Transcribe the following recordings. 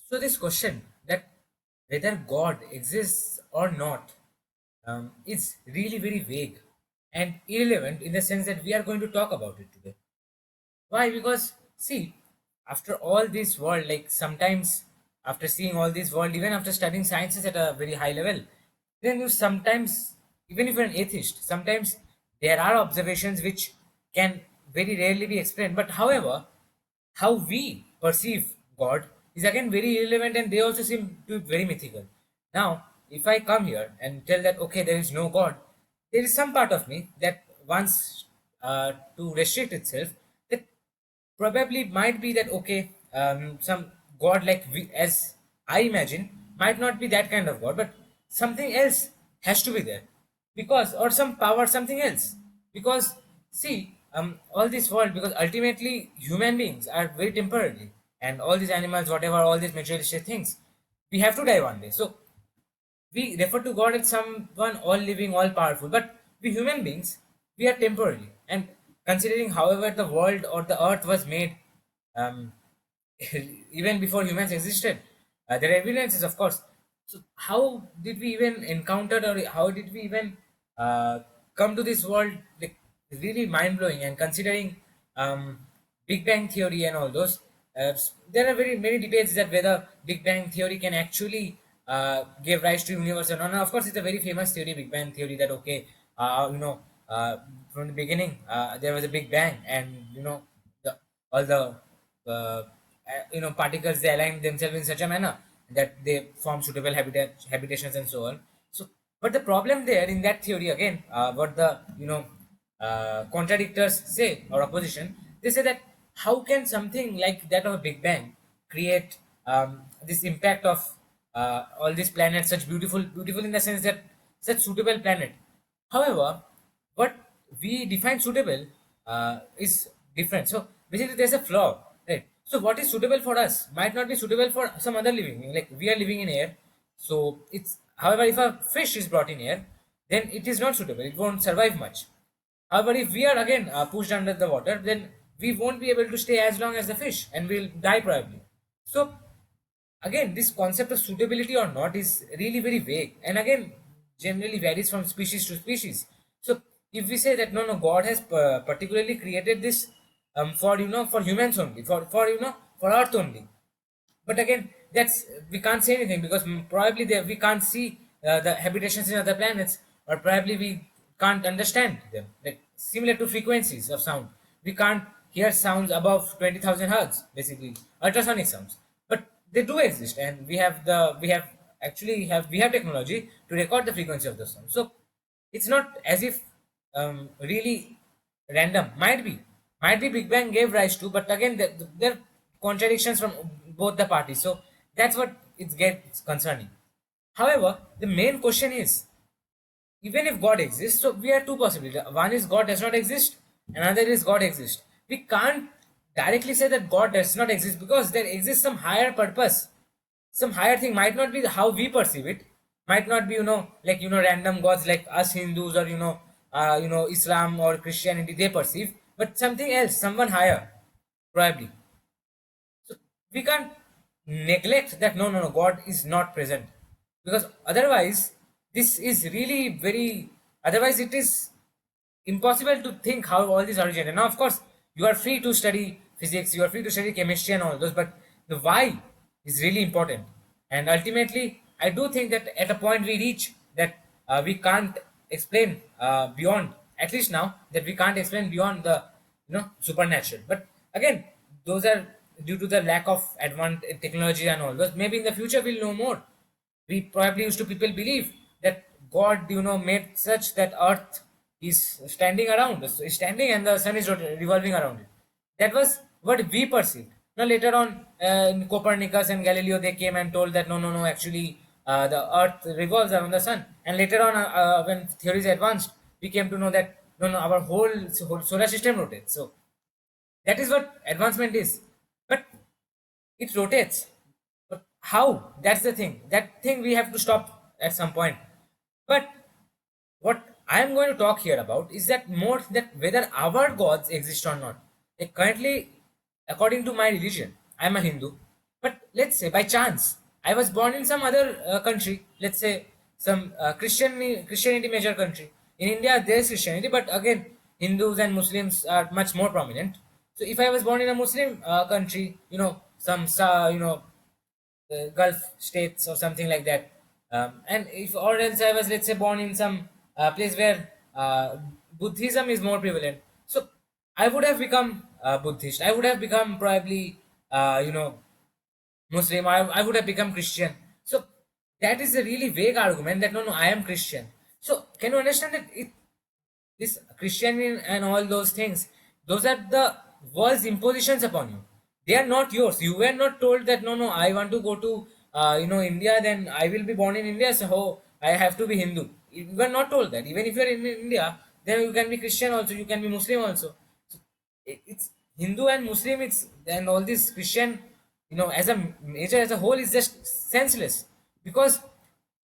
So this question that whether God exists or not is really very vague and irrelevant in the sense that we are going to talk about it today. Why? Because see, after all this world, like sometimes after seeing all this world, even after studying sciences at a very high level, then you sometimes, even if you're an atheist, sometimes there are observations which can very rarely be explained. But however, how we perceive God is again very irrelevant and they also seem to be very mythical. Now, if I come here and tell that okay, there is no God, there is some part of me that wants to restrict itself, that probably might be that okay, some God like we, as I imagine, might not be that kind of God, but something else has to be there, because or some power, something else, because see, all this world, because ultimately human beings are very temporary, and all these animals, whatever, all these materialistic things, we have to die one day. So we refer to God as someone all living, all powerful, but we human beings, we are temporary. And considering, however, the world or the earth was made, um, even before humans existed, there are evidences, of course. So, how did we even encounter, or how did we even uh, come to this world? Like, really mind blowing. And considering Big Bang theory and all those, there are very many debates that whether Big Bang theory can actually give rise to universe or not. Now, of course, it's a very famous theory, Big Bang theory, that okay, from the beginning there was a Big Bang, and all the particles, they align themselves in such a manner that they form suitable habitations and so on. So, but the problem there in that theory again, what the contradictors say, or opposition, they say that how can something like that of a Big Bang create this impact of all these planets, such beautiful in the sense that such suitable planet. However, what we define suitable is different. So basically, there's a flaw, right? So what is suitable for us might not be suitable for some other living being. Like we are living in air, so it's. However, if a fish is brought in air, then it is not suitable. It won't survive much. However, if we are again pushed under the water, then we won't be able to stay as long as the fish, and we'll die probably. So again, this concept of suitability or not is really very vague, and again generally varies from species to species. So if we say that no, God has particularly created this for for humans only, for for earth only, but again that's, we can't say anything because probably we can't see the habitations in other planets, or probably we can't understand them, like similar to frequencies of sound. We can't hear sounds above 20,000 hertz, basically ultrasonic sounds, but they do exist, and we have actually we have technology to record the frequency of the sound. So it's not as if really random. Might be Big Bang gave rise to, but again there are contradictions from both the parties. So that's what it gets concerning. However, the main question is, even if God exists, so we have two possibilities. One is God does not exist, another is God exists. We can't directly say that God does not exist, because there exists some higher purpose, some higher thing. Might not be how we perceive it, might not be like random gods like us Hindus, or Islam or Christianity they perceive, but something else, someone higher, probably. So we can't neglect that no, God is not present, because otherwise this is really very, otherwise it is impossible to think how all this originated. Now, of course, you are free to study physics, you are free to study chemistry and all those, but the why is really important. And ultimately, I do think that at a point we reach that we can't explain beyond. At least now that we can't explain beyond the supernatural. But again, those are due to the lack of advanced technology and all those. Maybe in the future we'll know more. We probably used to people believe that God made such that earth is standing around us, is standing, and the sun is revolving around it. That was what we perceived. Now later on, Copernicus and Galileo, they came and told that no, actually the earth revolves around the sun. And later on, when theories advanced, we came to know that no, our whole solar system rotates. So that is what advancement is. But it rotates. But how? That's the thing. That thing we have to stop at some point. But what I am going to talk here about is that more that whether our gods exist or not. Like currently, according to my religion, I am a Hindu, But let's say by chance I was born in some other country, let's say some Christianity major country. In India, there's Christianity, but again, Hindus and Muslims are much more prominent. So if I was born in a Muslim country, some Gulf states or something like that. And if or else I was, let's say, born in some place where Buddhism is more prevalent, so I would have become Buddhist. I would have become probably Muslim. I would have become Christian. So that is a really vague argument that no, I am Christian. So can you understand that this Christian and all those things, those are the world's impositions upon you. They are not yours. You were not told that no, I want to go to India, then I will be born in India, so I have to be Hindu. You were not told that. Even if you are in India, then you can be Christian also, you can be Muslim also. So it's Hindu and Muslim, it's and all this Christian, as a nature as a whole is just senseless because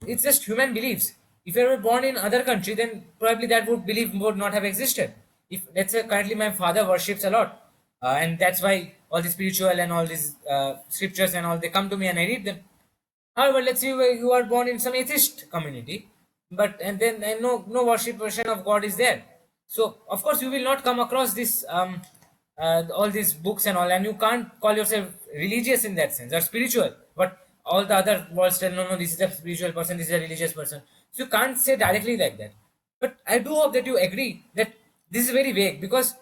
it's just human beliefs. If you were born in other country, then probably that would belief would not have existed. If let's say currently my father worships a lot, and that's why all the spiritual and all these scriptures and all they come to me and I read them. However, let's say you are born in some atheist community, but and no worshipation of God is there. So of course you will not come across this all these books and all, and you can't call yourself religious in that sense or spiritual. But all the other worlds tell no, this is a spiritual person, this is a religious person. So you can't say directly like that. But I do hope that you agree that this is very vague because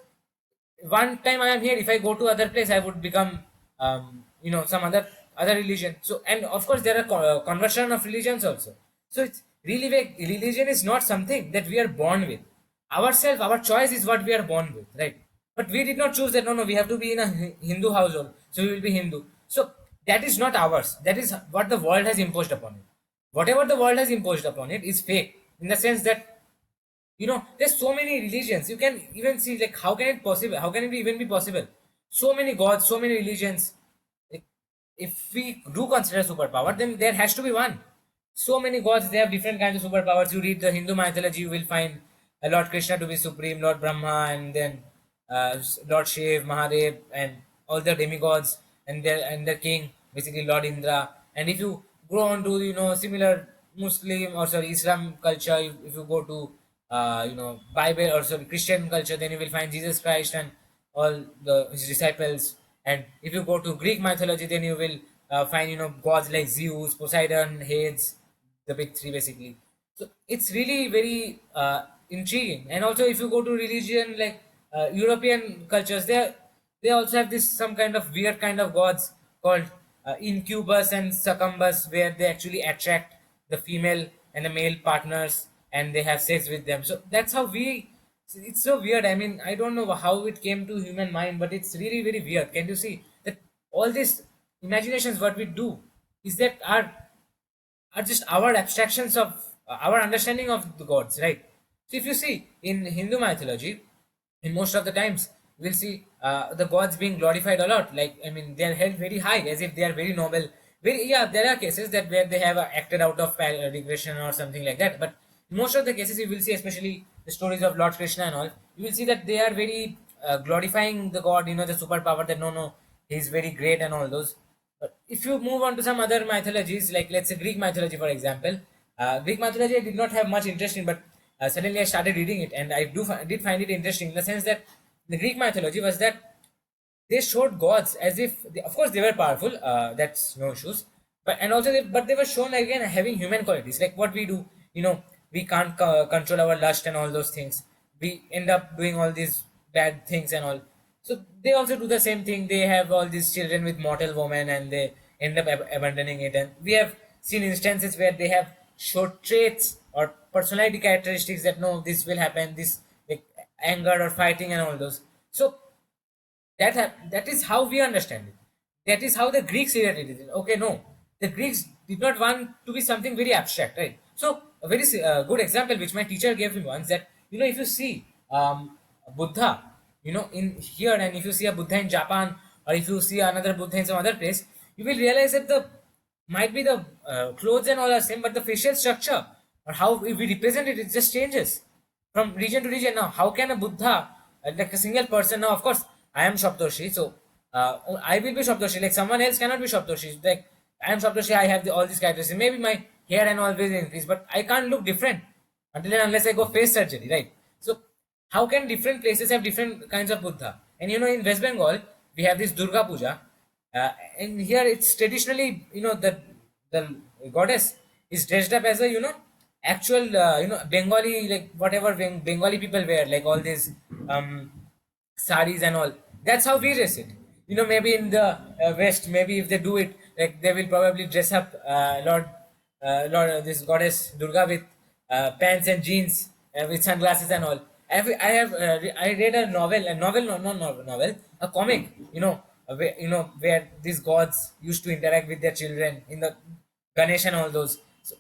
one time I am here, if I go to other place, I would become, some other religion. So, and of course, there are conversion of religions also. So it's really vague. Religion is not something that we are born with. Ourself, our choice is what we are born with, right? But we did not choose that. No, we have to be in a Hindu household, so we will be Hindu. So that is not ours. That is what the world has imposed upon it. Whatever the world has imposed upon it is fake in the sense that there's so many religions. You can even see like how can it even be possible? So many gods, so many religions. Like, if we do consider superpower, then there has to be one. So many gods, they have different kinds of superpowers. You read the Hindu mythology, you will find Lord Krishna to be supreme, Lord Brahma, and then Lord Shiv, Mahadev, and all the demigods, and their king, basically Lord Indra. And if you go on to similar Muslim or sorry Islam culture, if you go to Bible or sorry Christian culture, then you will find Jesus Christ and all his disciples. And if you go to Greek mythology, then you will find gods like Zeus, Poseidon, Hades, the big three basically. So it's really very intriguing. And also, if you go to religion like European cultures, they also have this some kind of weird kind of gods called incubus and succubus, where they actually attract the female and the male partners and they have sex with them. So that's how we. It's so weird. I mean, I don't know how it came to human mind, but it's really very weird. Can you see that all these imaginations, what we do, is that are just our abstractions of our understanding of the gods, right? So if you see in Hindu mythology, in most of the times we'll see the gods being glorified a lot. Like I mean, they are held very high as if they are very noble. Very yeah, there are cases that where they have acted out of regression or something like that. But in most of the cases, you will see, especially the stories of Lord Krishna and all, you will see that they are very glorifying the god. The superpower that no, he's very great and all those. But if you move on to some other mythologies, like let's say Greek mythology, for example, Greek mythology I did not have much interest in, but suddenly I started reading it, and I did find it interesting in the sense that the Greek mythology was that they showed gods as if, of course, they were powerful. That's no issues, but and also, but they were shown again having human qualities, like what we do. We can't control our lust and all those things. We end up doing all these bad things and all. So they also do the same thing. They have all these children with mortal women, and they end up abandoning it. And we have seen instances where they have showed traits or personality characteristics that no, this will happen. This like anger or fighting and all those. So that is how we understand it. That is how the Greeks related it. Okay, no, the Greeks did not want to be something very abstract, right? So a very good example which my teacher gave me once, that if you see Buddha, in here, and if you see a Buddha in Japan, or if you see another Buddha in some other place, you will realize that the might be the clothes and all are same, but the facial structure or how we represent it, it just changes from region to region. Now, how can a Buddha, like a single person? Now, of course, I am Shaptoshi, so I will be Shaptoshi. Like someone else cannot be Shaptoshi. Like I am Shaptoshi. I have all these characteristics. Maybe my hair and all will increase, but I can't look different until and unless I go face surgery, right? So how can different places have different kinds of Buddha? And in West Bengal we have this Durga Puja, and here it's traditionally the goddess is dressed up as a actual Bengali, like whatever Bengali people wear, like all these um saris and all. That's how we dress it. Maybe in the West, maybe if they do it, like they will probably dress up Lord this goddess Durga with pants and jeans with sunglasses and all. I read a novel, no, not novel, a comic. Where these gods used to interact with their children in the Ganesh and all those. So,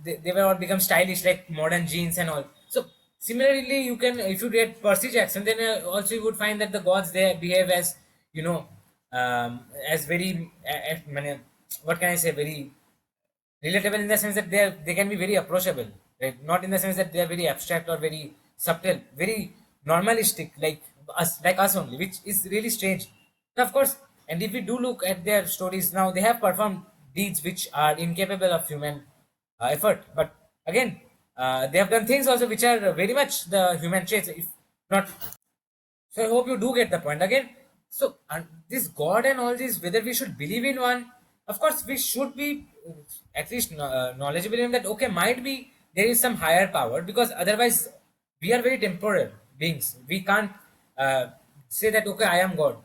they were all become stylish like modern jeans and all. So similarly, you can, if you read Percy Jackson, then also you would find that the gods they behave as you know as very what can I say, very relatable in the sense that they can be very approachable, right? Not in the sense that they are very abstract or very subtle, very normalistic, like us only, which is really strange. Now, of course, and if we do look at their stories now, they have performed deeds which are incapable of human effort. But again, they have done things also which are very much the human traits, if not. So I hope you do get the point again. So this God and all this, whether we should believe in one, of course we should be at least knowledgeable in that. Okay, might be there is some higher power, because otherwise we are very temporal beings. We can't say that okay, I am God,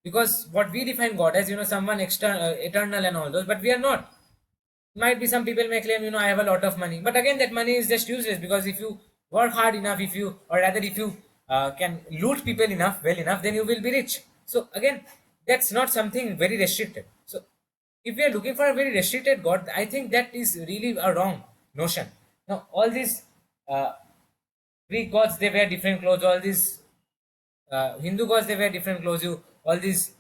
because what we define God as, someone external, eternal, and all those, but we are not. Might be some people may claim, I have a lot of money, but again that money is just useless, because if you work hard enough, if you, or rather if you can loot people enough, well enough, then you will be rich. So again, that's not something very restricted. So if we are looking for a very restricted God, I think that is really a wrong notion. Now all these uh, Greek gods, they wear different clothes. All these Hindu gods, they wear different clothes. All these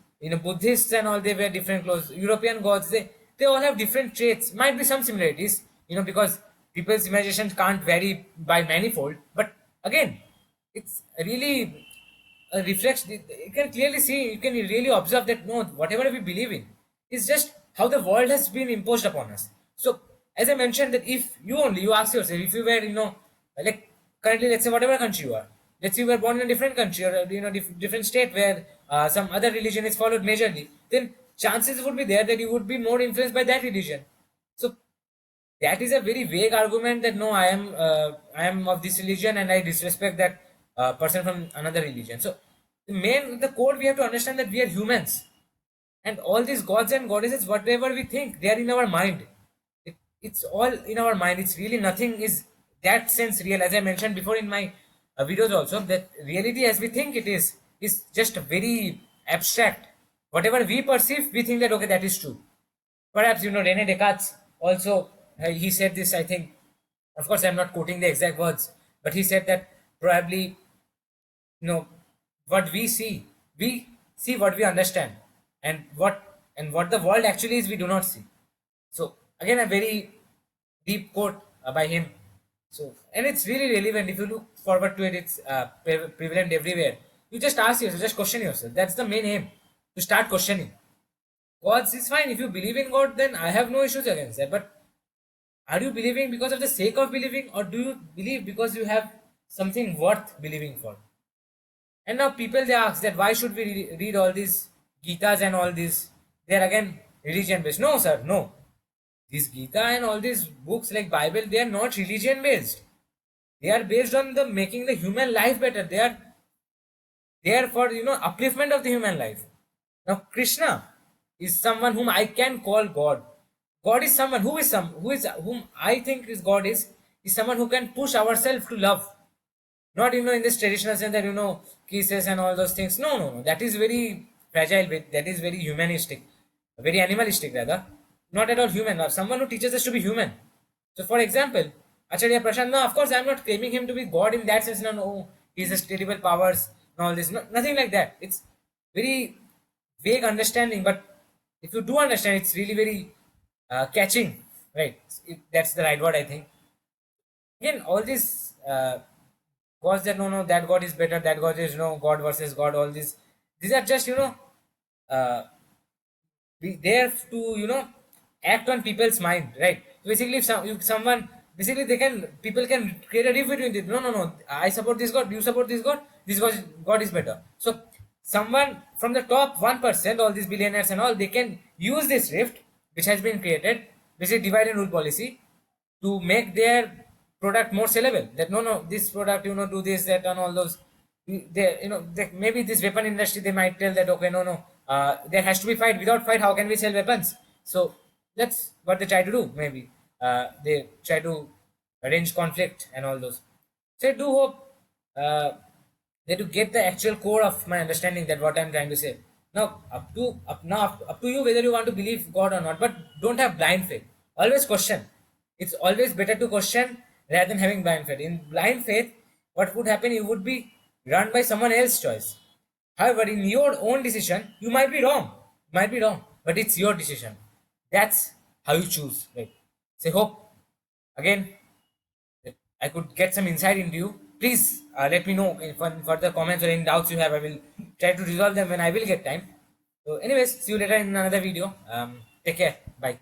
Buddhists and all, they wear different clothes. European gods, they all have different traits. Might be some similarities, because people's imagination can't vary by manifold. But again, it's really a reflection. You can clearly see, you can really observe that no, whatever we believe in is just how the world has been imposed upon us. So as I mentioned, that if you ask yourself, if you were, like currently, let's say whatever country you are, let's say you were born in a different country, or different state where some other religion is followed majorly, then chances would be there that you would be more influenced by that religion. So that is a very vague argument that no, I am of this religion and I disrespect that person from another religion. So the core, we have to understand that we are humans, and all these gods and goddesses, whatever we think, they are in our mind. It's all in our mind. It's really nothing is that sense real, as I mentioned before in my videos also, that reality as we think it is just very abstract. Whatever we perceive, we think that okay, that is true. Perhaps Rene Descartes also, he said this, I think. Of course I'm not quoting the exact words, but he said that probably, no, what we see what we understand, and what the world actually is, we do not see. So again, a very deep quote by him. So, and it's really relevant. If you look forward to it, it's prevalent everywhere. You just ask yourself, just question yourself. That's the main aim, to start questioning. Gods is fine. If you believe in God, then I have no issues against that. But are you believing because of the sake of believing, or do you believe because you have something worth believing for? And now people, they ask that why should we read all these Gitas and all these? They're again religion based. No, sir, no. These Gita and all these books like Bible, they are not religion based. They are based on the making the human life better. They are there for upliftment of the human life. Now Krishna is someone whom I can call God. God is someone whom I think is God is someone who can push ourselves to love. Not in this traditional sense that kisses and all those things. No, no, no. That is very fragile. That is very humanistic, very animalistic rather. Not at all human. Someone who teaches us to be human. So, for example, Acharya Prashant. No, of course, I'm not claiming him to be God in that sense. No, no, he has terrible powers and all this. No, nothing like that. It's very vague understanding. But if you do understand, it's really very catching. Right? That's the right word, I think. Again, all these gods that no, no, that god is better, that god is God versus God, all these are just uh, be there to act on people's mind, right? So basically, if someone, basically they can, people can create a rift between it. No, no, no, I support this god, you support this god, this god is better. So someone from the top 1%, all these billionaires and all, they can use this rift which has been created, basically divide and rule policy, to make their product more sellable. That no, no, this product, do this, that, and all those. They, maybe this weapon industry, they might tell that, okay, no, no, there has to be fight. Without fight, how can we sell weapons? So that's what they try to do. Maybe they try to arrange conflict and all those. So I do hope that to get the actual core of my understanding, that what I'm trying to say. Now up to you whether you want to believe God or not, but don't have blind faith. Always question. It's always better to question rather than having blind faith. In blind faith, what would happen? You would be run by someone else's choice. However, in your own decision, you might be wrong. Might be wrong, but it's your decision. That's how you choose. Right. So hope again I could get some insight into you. Please let me know if further comments or any doubts you have. I will try to resolve them when I will get time. So, anyways, see you later in another video. Take care. Bye.